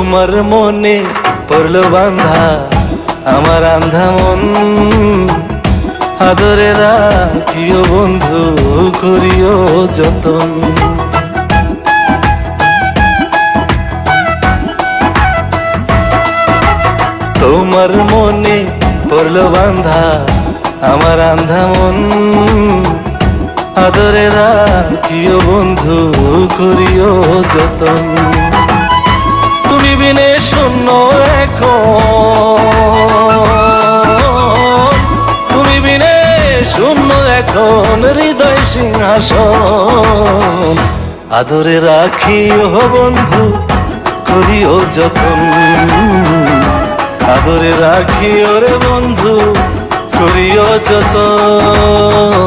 তোমার মনে পড়লো বান্ধা আমার আন্ধা মন, আদরে রাখিও বন্ধু করিও যতন। তোমার মনে পড়লো বান্ধা আমার আন্ধা মন, আদরে রাখিও বন্ধু করিও যতন। তুমি বিনে শূন্য এখন, তুমি বিনে শূন্য এখন হৃদয় সিংহাসন, আদরে রাখিও বন্ধু করিও যতন, আদরে রাখিও রে বন্ধু করিও যতন।